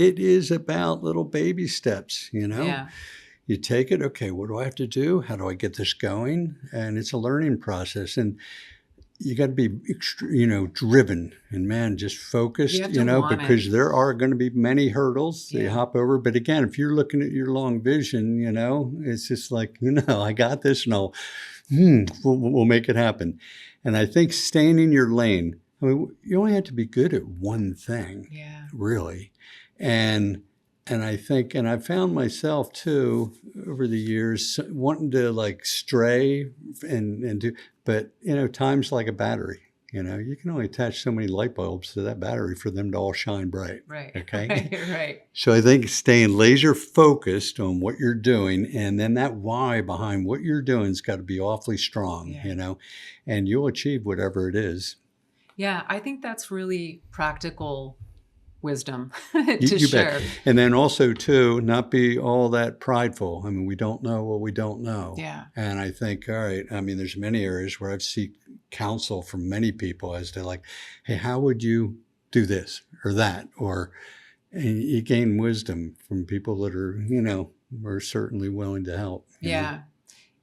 it is about little baby steps, you know? Yeah. You take it, okay, what do I have to do? How do I get this going? And it's a learning process. And you got to be, driven and man, just You focused, have to want it. because there are going to be many hurdles that you Yeah. hop over. But again, if you're looking at your long vision, it's just like, I got this and we'll make it happen. And I think staying in your lane, I mean, you only have to be good at one thing, Yeah. really. And I think, and I found myself too over the years wanting to like stray and do, but time's like a battery. You can only attach so many light bulbs to that battery for them to all shine bright. Right. Okay. Right. So I think staying laser focused on what you're doing, and then that why behind what you're doing has got to be awfully strong, Yeah. And you'll achieve whatever it is. Yeah. I think that's really practical wisdom You, to you share. bet. And then also too, not be all that prideful. I mean, we don't know what we don't know. Yeah. And I think, all right, I mean, there's many areas where I've seek counsel from many people as to like, hey, how would you do this or that? And you gain wisdom from people that are certainly willing to help. Yeah.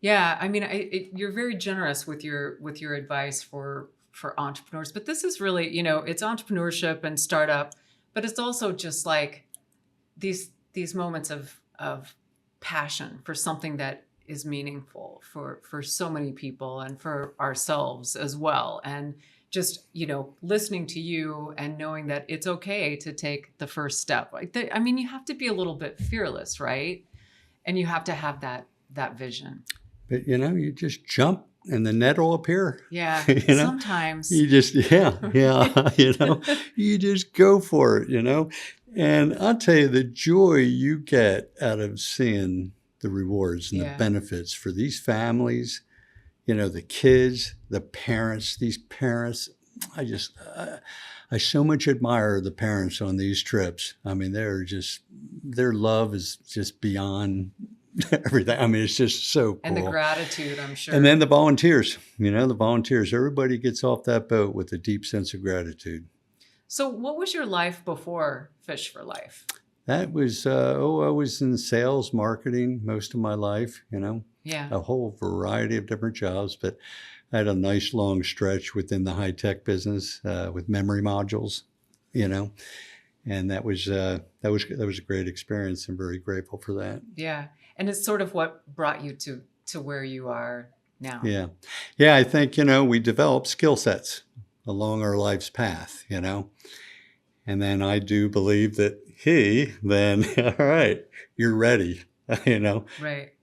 Yeah. I mean, you're very generous with your advice for entrepreneurs, but this is really, it's entrepreneurship and startup, but it's also just like these moments of passion for something that is meaningful for so many people and for ourselves as well. And just, listening to you and knowing that it's okay to take the first step. I mean, you have to be a little bit fearless, right? And you have to have that vision. But, you just jump and the net will appear. Yeah. Sometimes. You just, you just go for it, And I'll tell you, the joy you get out of seeing the rewards and the benefits for these families, the kids, the parents, these parents, I so much admire the parents on these trips. I mean, their love is just beyond everything. I mean, it's just so cool. And the gratitude, I'm sure. And then the volunteers, everybody gets off that boat with a deep sense of gratitude. So what was your life before Fish for Life? That was, I was in sales, marketing most of my life, Yeah. a whole variety of different jobs, but I had a nice long stretch within the high-tech business with memory modules, and that was a great experience. I'm very grateful for that. Yeah. And it's sort of what brought you to where you are now. Yeah. Yeah. I think, we develop skill sets along our life's path, and then I do believe that all right, you're ready, Right.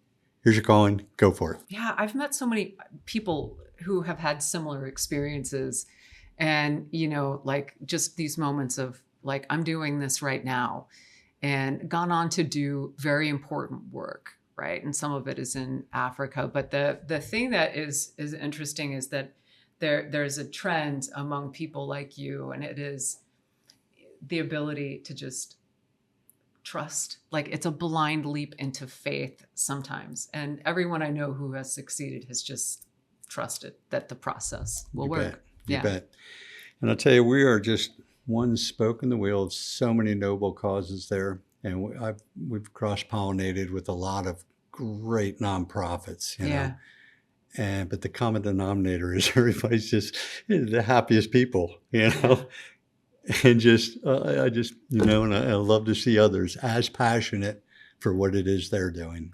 Here's your calling, go for it. Yeah. I've met so many people who have had similar experiences and, like just these moments of like, I'm doing this right now, and gone on to do very important work, right? And some of it is in Africa. But the thing that is interesting is that there's a trend among people like you, and it is the ability to just trust. Like it's a blind leap into faith sometimes. And everyone I know who has succeeded has just trusted that the process will work. You bet. And I'll tell you, we are just one spoke in the wheel of so many noble causes there. And we've cross-pollinated with a lot of great nonprofits, know. But the common denominator is everybody's just the happiest people, And just, I just, and I love to see others as passionate for what it is they're doing.